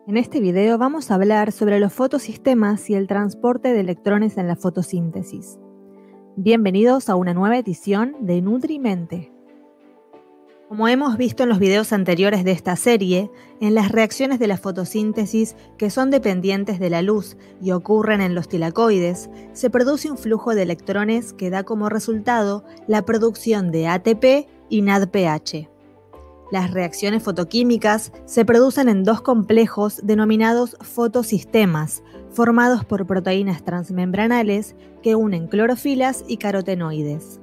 En este video vamos a hablar sobre los fotosistemas y el transporte de electrones en la fotosíntesis. Bienvenidos a una nueva edición de Nutrimente. Como hemos visto en los videos anteriores de esta serie, en las reacciones de la fotosíntesis que son dependientes de la luz y ocurren en los tilacoides, se produce un flujo de electrones que da como resultado la producción de ATP y NADPH. Las reacciones fotoquímicas se producen en dos complejos denominados fotosistemas, formados por proteínas transmembranales que unen clorofilas y carotenoides.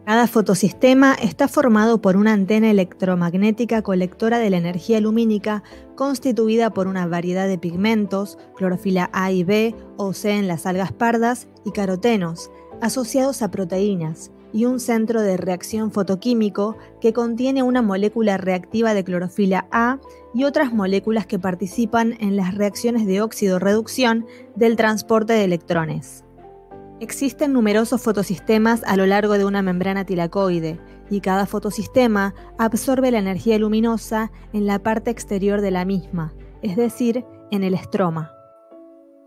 Cada fotosistema está formado por una antena electromagnética colectora de la energía lumínica constituida por una variedad de pigmentos, clorofila A y B o C en las algas pardas y carotenos, asociados a proteínas, y un centro de reacción fotoquímico que contiene una molécula reactiva de clorofila A y otras moléculas que participan en las reacciones de óxido-reducción del transporte de electrones. Existen numerosos fotosistemas a lo largo de una membrana tilacoide y cada fotosistema absorbe la energía luminosa en la parte exterior de la misma, es decir, en el estroma.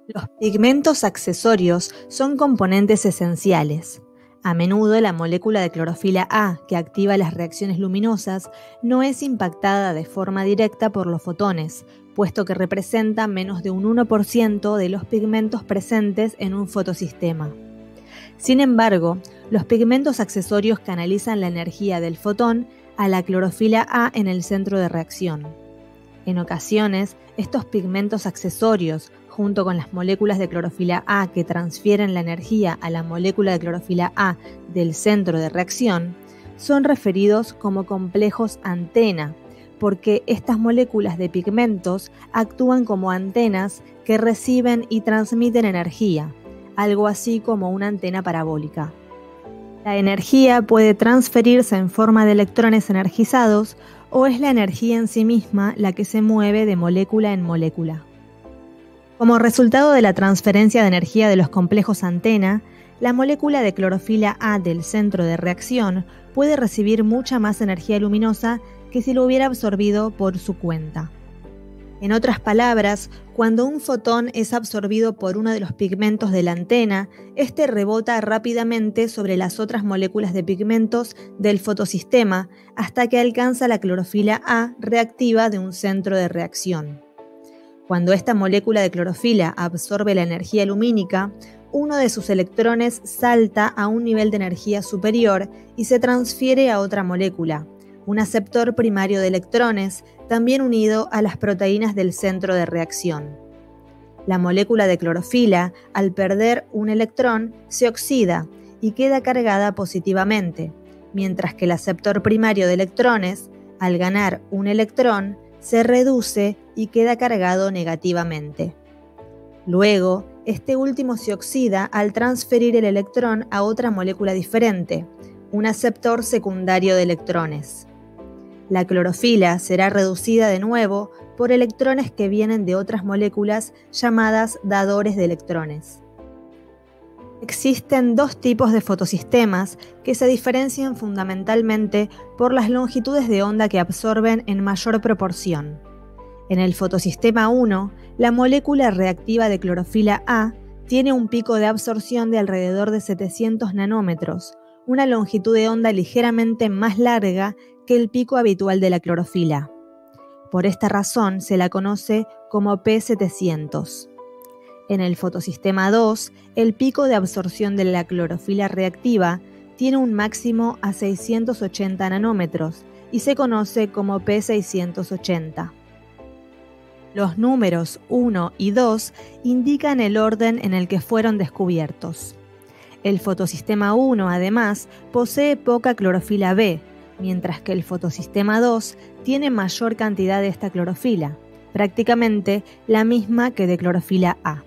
Los pigmentos accesorios son componentes esenciales. A menudo la molécula de clorofila A, que activa las reacciones luminosas, no es impactada de forma directa por los fotones, puesto que representa menos de un 1% de los pigmentos presentes en un fotosistema. Sin embargo, los pigmentos accesorios canalizan la energía del fotón a la clorofila A en el centro de reacción. En ocasiones, estos pigmentos accesorios, junto con las moléculas de clorofila A que transfieren la energía a la molécula de clorofila A del centro de reacción, son referidos como complejos antena, porque estas moléculas de pigmentos actúan como antenas que reciben y transmiten energía, algo así como una antena parabólica. La energía puede transferirse en forma de electrones energizados o es la energía en sí misma la que se mueve de molécula en molécula. Como resultado de la transferencia de energía de los complejos antena, la molécula de clorofila A del centro de reacción puede recibir mucha más energía luminosa que si lo hubiera absorbido por su cuenta. En otras palabras, cuando un fotón es absorbido por uno de los pigmentos de la antena, este rebota rápidamente sobre las otras moléculas de pigmentos del fotosistema hasta que alcanza la clorofila A reactiva de un centro de reacción. Cuando esta molécula de clorofila absorbe la energía lumínica, uno de sus electrones salta a un nivel de energía superior y se transfiere a otra molécula, un aceptor primario de electrones, también unido a las proteínas del centro de reacción. La molécula de clorofila, al perder un electrón, se oxida y queda cargada positivamente, mientras que el aceptor primario de electrones, al ganar un electrón, se reduce y queda cargado negativamente. Luego, este último se oxida al transferir el electrón a otra molécula diferente, un aceptor secundario de electrones. La clorofila será reducida de nuevo por electrones que vienen de otras moléculas llamadas dadores de electrones. Existen dos tipos de fotosistemas que se diferencian fundamentalmente por las longitudes de onda que absorben en mayor proporción. En el fotosistema 1, la molécula reactiva de clorofila A tiene un pico de absorción de alrededor de 700 nanómetros, una longitud de onda ligeramente más larga que el pico habitual de la clorofila. Por esta razón se la conoce como P700. En el fotosistema 2, el pico de absorción de la clorofila reactiva tiene un máximo a 680 nanómetros y se conoce como P680. Los números 1 y 2 indican el orden en el que fueron descubiertos. El fotosistema 1, además, posee poca clorofila B, mientras que el fotosistema 2 tiene mayor cantidad de esta clorofila, prácticamente la misma que de clorofila A.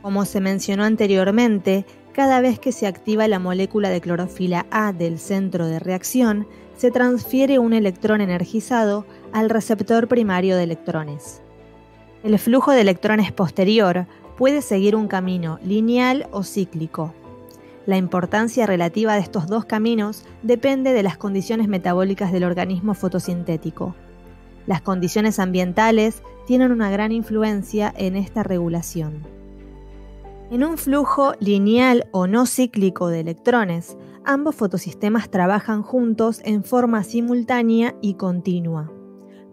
Como se mencionó anteriormente, cada vez que se activa la molécula de clorofila A del centro de reacción, se transfiere un electrón energizado al receptor primario de electrones. El flujo de electrones posterior puede seguir un camino lineal o cíclico. La importancia relativa de estos dos caminos depende de las condiciones metabólicas del organismo fotosintético. Las condiciones ambientales tienen una gran influencia en esta regulación. En un flujo lineal o no cíclico de electrones, ambos fotosistemas trabajan juntos en forma simultánea y continua.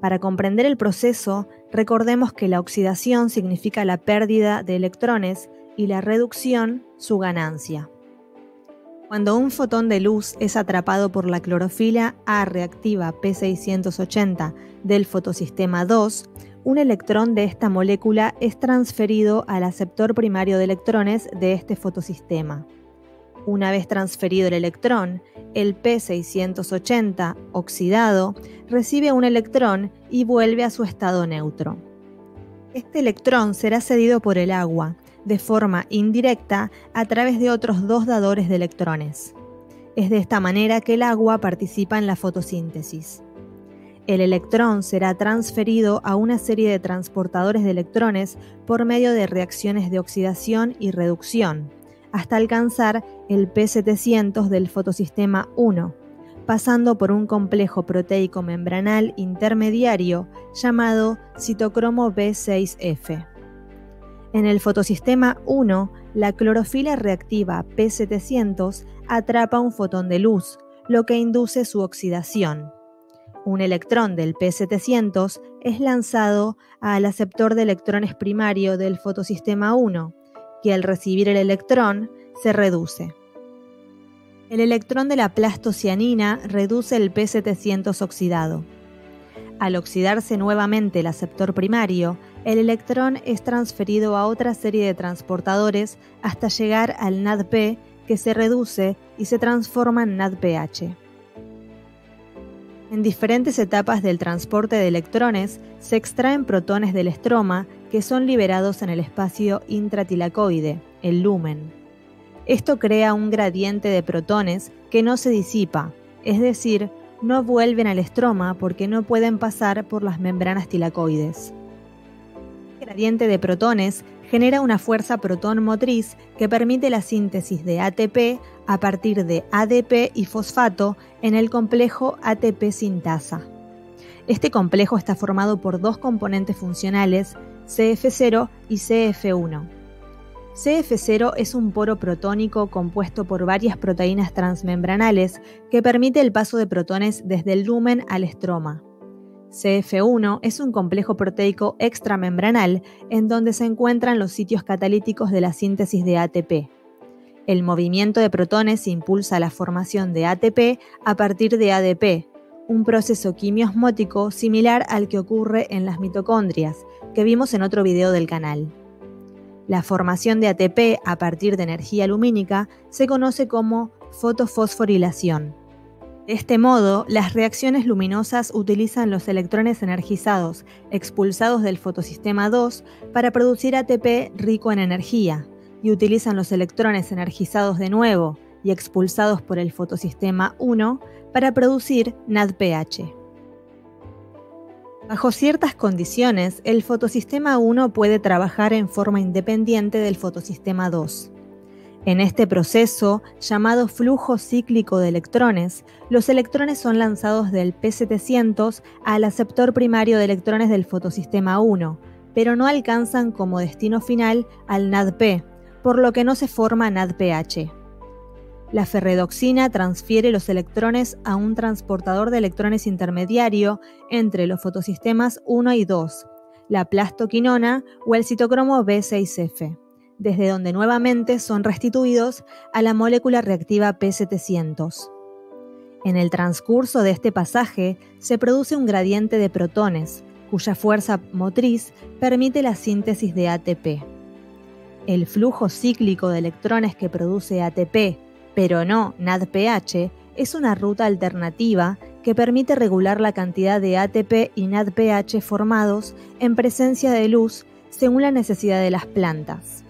Para comprender el proceso, recordemos que la oxidación significa la pérdida de electrones y la reducción su ganancia. Cuando un fotón de luz es atrapado por la clorofila A reactiva P680 del fotosistema 2, un electrón de esta molécula es transferido al aceptor primario de electrones de este fotosistema. Una vez transferido el electrón, el P680 oxidado recibe un electrón y vuelve a su estado neutro. Este electrón será cedido por el agua, de forma indirecta a través de otros dos dadores de electrones. Es de esta manera que el agua participa en la fotosíntesis. El electrón será transferido a una serie de transportadores de electrones por medio de reacciones de oxidación y reducción, hasta alcanzar el P700 del fotosistema 1, pasando por un complejo proteico membranal intermediario llamado citocromo B6F. En el fotosistema 1, la clorofila reactiva P700 atrapa un fotón de luz, lo que induce su oxidación. Un electrón del P700 es lanzado al aceptor de electrones primario del fotosistema 1, que al recibir el electrón se reduce. El electrón de la plastocianina reduce el P700 oxidado. Al oxidarse nuevamente el aceptor primario, el electrón es transferido a otra serie de transportadores hasta llegar al NADP, que se reduce y se transforma en NADPH. En diferentes etapas del transporte de electrones se extraen protones del estroma que son liberados en el espacio intratilacoide, el lumen. Esto crea un gradiente de protones que no se disipa, es decir, no vuelven al estroma porque no pueden pasar por las membranas tilacoides. El gradiente de protones genera una fuerza protón motriz que permite la síntesis de ATP a partir de ADP y fosfato en el complejo ATP sintasa. Este complejo está formado por dos componentes funcionales, CF0 y CF1. CF0 es un poro protónico compuesto por varias proteínas transmembranales que permite el paso de protones desde el lumen al estroma. CF1 es un complejo proteico extramembranal en donde se encuentran los sitios catalíticos de la síntesis de ATP. El movimiento de protones impulsa la formación de ATP a partir de ADP, un proceso quimiosmótico similar al que ocurre en las mitocondrias, que vimos en otro video del canal. La formación de ATP a partir de energía lumínica se conoce como fotofosforilación. De este modo, las reacciones luminosas utilizan los electrones energizados expulsados del fotosistema 2 para producir ATP rico en energía, y utilizan los electrones energizados de nuevo y expulsados por el fotosistema 1 para producir NADPH. Bajo ciertas condiciones, el fotosistema 1 puede trabajar en forma independiente del fotosistema 2. En este proceso, llamado flujo cíclico de electrones, los electrones son lanzados del P700 al aceptor primario de electrones del fotosistema 1, pero no alcanzan como destino final al NADP, por lo que no se forma NADPH. La ferredoxina transfiere los electrones a un transportador de electrones intermediario entre los fotosistemas 1 y 2, la plastoquinona o el citocromo B6F, desde donde nuevamente son restituidos a la molécula reactiva P700. En el transcurso de este pasaje se produce un gradiente de protones, cuya fuerza motriz permite la síntesis de ATP. El flujo cíclico de electrones que produce ATP, pero no NADPH, es una ruta alternativa que permite regular la cantidad de ATP y NADPH formados en presencia de luz según la necesidad de las plantas.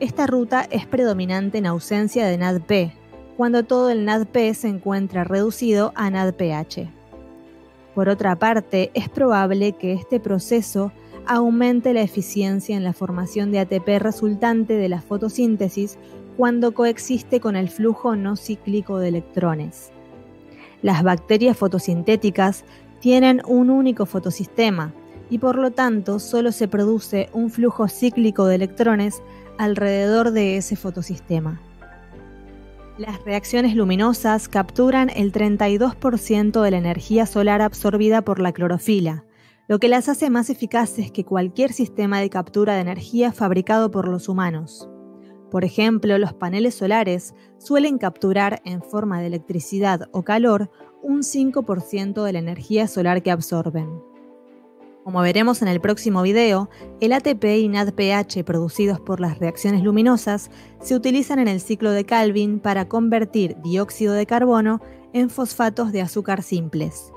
Esta ruta es predominante en ausencia de NADP, cuando todo el NADP se encuentra reducido a NADPH. Por otra parte, es probable que este proceso aumente la eficiencia en la formación de ATP resultante de la fotosíntesis cuando coexiste con el flujo no cíclico de electrones. Las bacterias fotosintéticas tienen un único fotosistema y por lo tanto solo se produce un flujo cíclico de electrones alrededor de ese fotosistema. Las reacciones luminosas capturan el 32% de la energía solar absorbida por la clorofila, lo que las hace más eficaces que cualquier sistema de captura de energía fabricado por los humanos. Por ejemplo, los paneles solares suelen capturar en forma de electricidad o calor un 5% de la energía solar que absorben. Como veremos en el próximo video, el ATP y NADPH producidos por las reacciones luminosas se utilizan en el ciclo de Calvin para convertir dióxido de carbono en fosfatos de azúcar simples.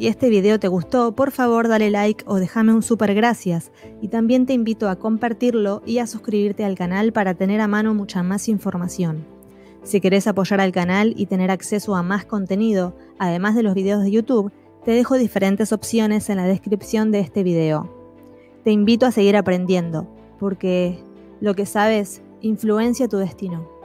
Si este video te gustó, por favor dale like o déjame un super gracias, y también te invito a compartirlo y a suscribirte al canal para tener a mano mucha más información. Si querés apoyar al canal y tener acceso a más contenido, además de los videos de YouTube, te dejo diferentes opciones en la descripción de este video. Te invito a seguir aprendiendo, porque lo que sabes influencia tu destino.